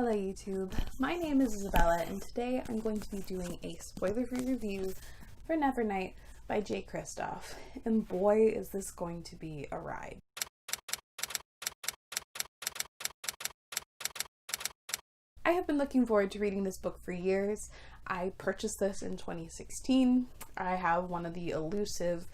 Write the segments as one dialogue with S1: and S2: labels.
S1: Hello YouTube, my name is Isabella and today I'm going to be doing a spoiler-free review for Nevernight by J. Kristoff, and boy is this going to be a ride. I have been looking forward to reading this book for years. I purchased this in 2016. I have one of the elusive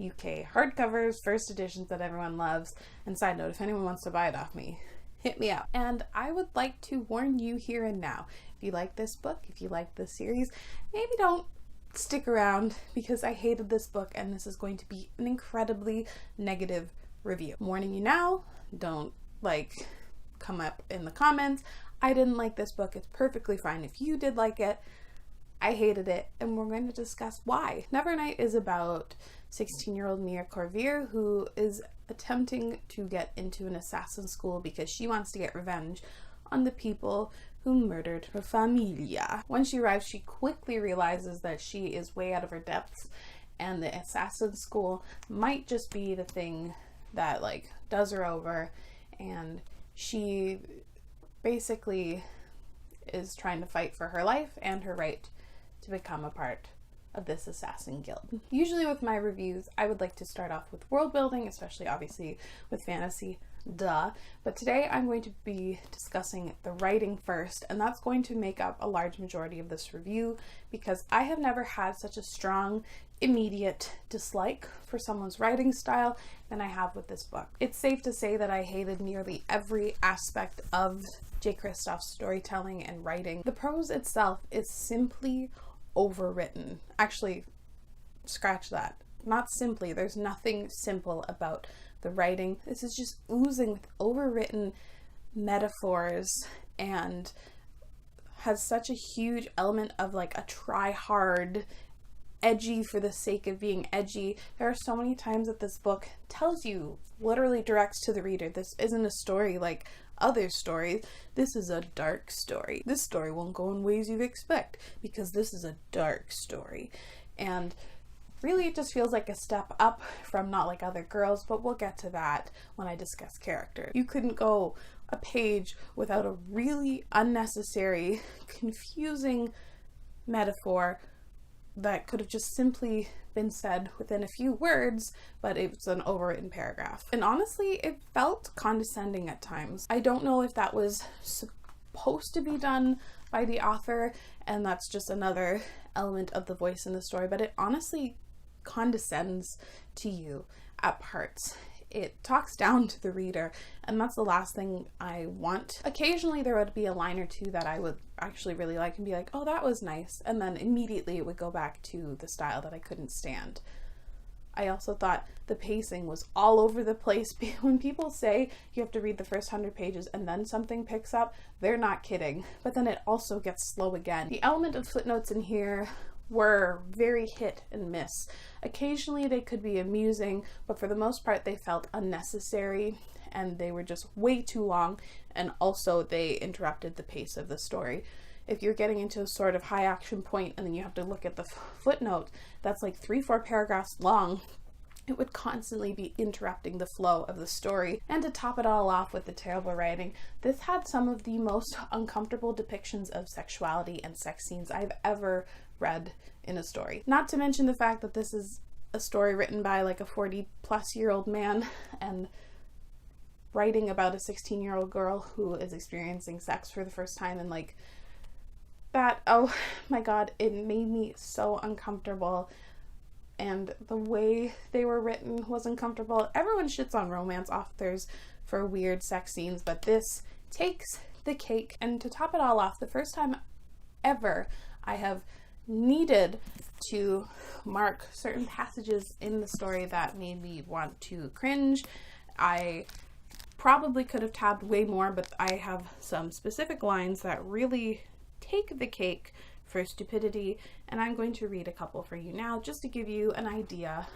S1: UK hardcovers, first editions that everyone loves, and side note, if anyone wants to buy it off me, hit me up. And I would like to warn you here and now, if you like this book, if you like this series, maybe don't stick around because I hated this book and this is going to be an incredibly negative review. I'm warning you now, don't come up in the comments. I didn't like this book. It's perfectly fine if you did like it. I hated it, and we're going to discuss why. Nevernight is about 16-year-old Mia Corvier, who is attempting to get into an assassin school because she wants to get revenge on the people who murdered her familia. When she arrives, she quickly realizes that she is way out of her depths, and the assassin school might just be the thing that does her over, and she basically is trying to fight for her life and her right to become a part of this assassin guild. Usually with my reviews, I would like to start off with world building, especially obviously with fantasy, duh. But today I'm going to be discussing the writing first, and that's going to make up a large majority of this review because I have never had such a strong, immediate dislike for someone's writing style than I have with this book. It's safe to say that I hated nearly every aspect of J. Kristoff's storytelling and writing. The prose itself is simply overwritten. Actually, scratch that. Not simply. There's nothing simple about the writing. This is just oozing with overwritten metaphors and has such a huge element of a try hard, edgy for the sake of being edgy. There are so many times that this book tells you, literally directs to the reader, this isn't a story like other stories. This is a dark story. This story won't go in ways you expect because this is a dark story. And really it just feels like a step up from Not Like Other Girls, but we'll get to that when I discuss character. You couldn't go a page without a really unnecessary, confusing metaphor that could have just simply been said within a few words, but it's an overwritten paragraph. And honestly, it felt condescending at times. I don't know if that was supposed to be done by the author, and that's just another element of the voice in the story, but it honestly condescends to you at parts. It talks down to the reader, and that's the last thing I want. Occasionally there would be a line or two that I would actually really like and be like, oh, that was nice, and then immediately it would go back to the style that I couldn't stand. I also thought the pacing was all over the place. When people say you have to read the first 100 pages and then something picks up, they're not kidding. But then it also gets slow again. The element of footnotes in here were very hit and miss. Occasionally they could be amusing, but for the most part they felt unnecessary and they were just way too long, and also they interrupted the pace of the story. If you're getting into a sort of high action point and then you have to look at the footnote that's 3-4 paragraphs long, it would constantly be interrupting the flow of the story. And to top it all off with the terrible writing, this had some of the most uncomfortable depictions of sexuality and sex scenes I've ever read in a story. Not to mention the fact that this is a story written by a 40-plus-year-old man and writing about a 16-year-old girl who is experiencing sex for the first time, and that, oh my god, it made me so uncomfortable. And the way they were written was uncomfortable. Everyone shits on romance authors for weird sex scenes, but this takes the cake. And to top it all off, the first time ever I have needed to mark certain passages in the story that made me want to cringe. I probably could have tabbed way more, but I have some specific lines that really take the cake for stupidity, and I'm going to read a couple for you now just to give you an idea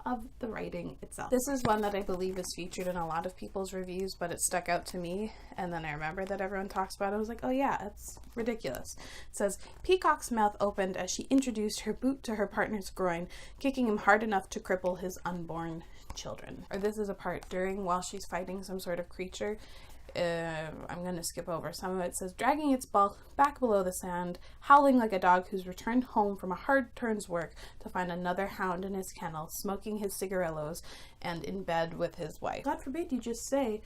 S1: of the writing itself. This is one that I believe is featured in a lot of people's reviews, but it stuck out to me, and then I remember that everyone talks about it. I was like, oh yeah, it's ridiculous. It says, Peacock's mouth opened as she introduced her boot to her partner's groin, kicking him hard enough to cripple his unborn children. Or this is a part while she's fighting some sort of creature. I'm going to skip over some of it. It says, dragging its bulk back below the sand, howling like a dog who's returned home from a hard turn's work to find another hound in his kennel, smoking his cigarillos and in bed with his wife. God forbid you just say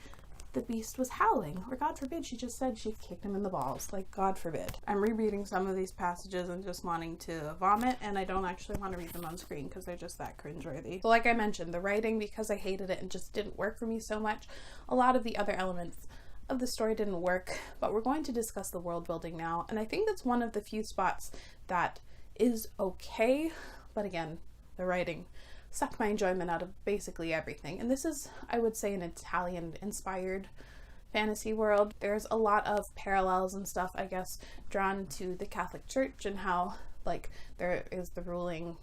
S1: the beast was howling, or God forbid she just said she kicked him in the balls. Like, God forbid. I'm rereading some of these passages and just wanting to vomit, and I don't actually want to read them on screen because they're just that cringeworthy. So like I mentioned, the writing, because I hated it and just didn't work for me so much, a lot of the other elements of the story didn't work, but we're going to discuss the world building now, and I think that's one of the few spots that is okay, but again, the writing sucked my enjoyment out of basically everything. And this is, I would say, an Italian-inspired fantasy world. There's a lot of parallels and stuff, I guess, drawn to the Catholic Church and how, like, there is the ruling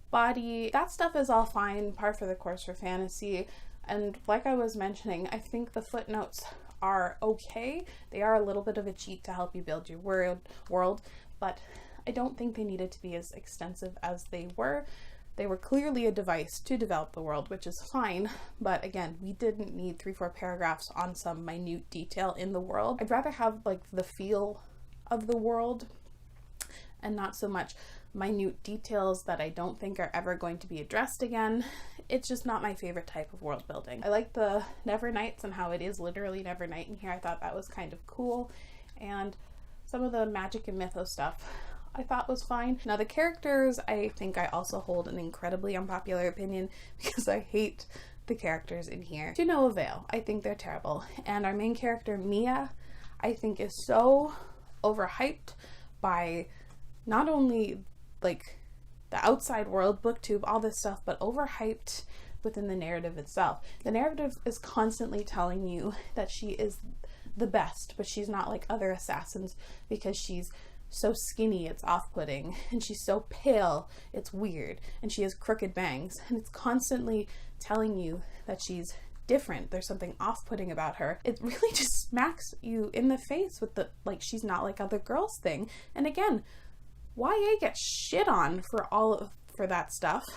S1: body. That stuff is all fine, par for the course for fantasy. And like I was mentioning, I think the footnotes are okay. They are a little bit of a cheat to help you build your world, but I don't think they needed to be as extensive as they were. They were clearly a device to develop the world, which is fine, but again, we didn't need 3-4 paragraphs on some minute detail in the world. I'd rather have like the feel of the world and not so much minute details that I don't think are ever going to be addressed again. It's just not my favorite type of world building. I like the Nevernights and how it is literally Nevernight in here. I thought that was kind of cool, and some of the magic and mythos stuff I thought was fine. Now the characters, I think I also hold an incredibly unpopular opinion because I hate the characters in here to no avail. I think they're terrible. And our main character, Mia, I think is so overhyped by not only like the outside world, booktube, all this stuff, but overhyped within the narrative itself. The narrative is constantly telling you that she is the best, but she's not like other assassins because she's so skinny it's off-putting, and she's so pale it's weird, and she has crooked bangs, and it's constantly telling you that she's different. There's something off-putting about her. It really just smacks you in the face with the like she's not like other girls thing. And again, YA gets shit on for that stuff.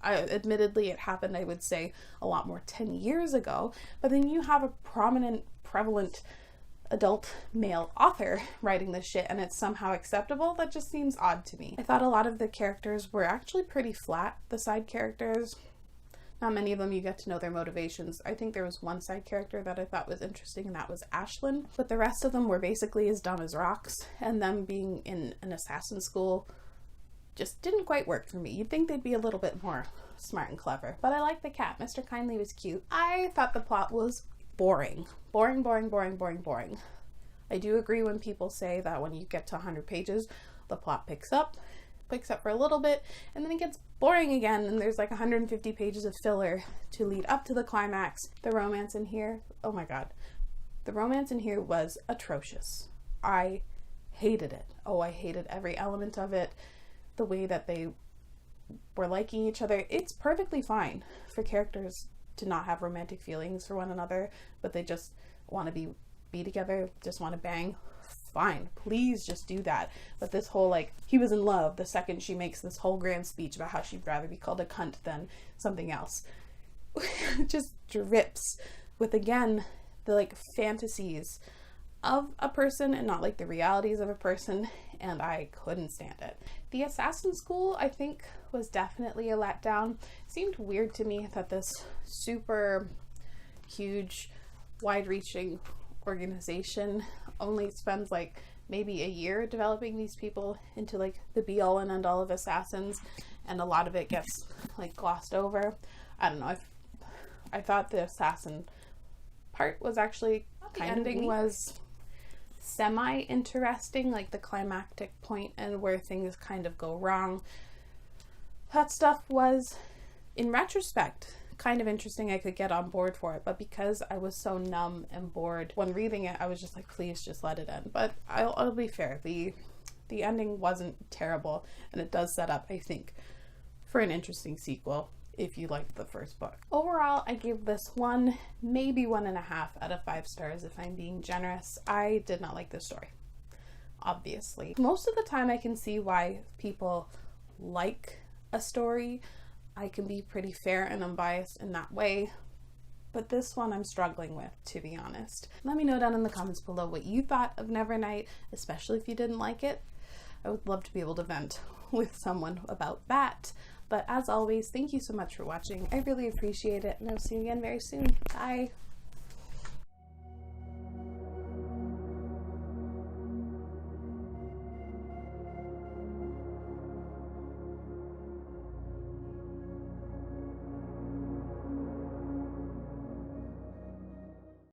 S1: Admittedly, it happened, I would say, a lot more 10 years ago, but then you have a prevalent adult male author writing this shit and it's somehow acceptable. That just seems odd to me. I thought a lot of the characters were actually pretty flat, the side characters. Not many of them you get to know their motivations. I think there was one side character that I thought was interesting, and that was Ashlyn, but the rest of them were basically as dumb as rocks, and them being in an assassin school just didn't quite work for me. You'd think they'd be a little bit more smart and clever, but I liked the cat. Mr. Kindly was cute. I thought the plot was boring. Boring. I do agree when people say that when you get to 100 pages, the plot picks up for a little bit, and then it gets boring again, and there's like 150 pages of filler to lead up to the climax. The romance in here, oh my god. The romance in here was atrocious. I hated it. Oh, I hated every element of it. The way that they were liking each other. It's perfectly fine for characters to not have romantic feelings for one another, but they just want to be together, just want to bang. Fine, please just do that. But this whole like he was in love the second she makes this whole grand speech about how she'd rather be called a cunt than something else just drips with, again, the like fantasies of a person and not like the realities of a person, and I couldn't stand it. The assassin school, I think, was definitely a letdown. It seemed weird to me that this super huge, wide-reaching organization only spends like maybe a year developing these people into like the be-all and end-all of assassins, and a lot of it gets like glossed over. I don't know. I thought the assassin part was actually kind of ending was semi-interesting, like the climactic point and where things kind of go wrong. That stuff was, in retrospect, kind of interesting. I could get on board for it, but because I was so numb and bored when reading it, I was just like, please just let it end. But I'll be fair, the ending wasn't terrible, and it does set up, I think, for an interesting sequel if you liked the first book. Overall, I give this 1, maybe 1.5 out of 5 stars if I'm being generous. I did not like this story, obviously. Most of the time I can see why people like a story. I can be pretty fair and unbiased in that way, but this one I'm struggling with, to be honest. Let me know down in the comments below what you thought of Nevernight, especially if you didn't like it. I would love to be able to vent with someone about that. But as always, thank you so much for watching. I really appreciate it, and I'll see you again very soon. Bye!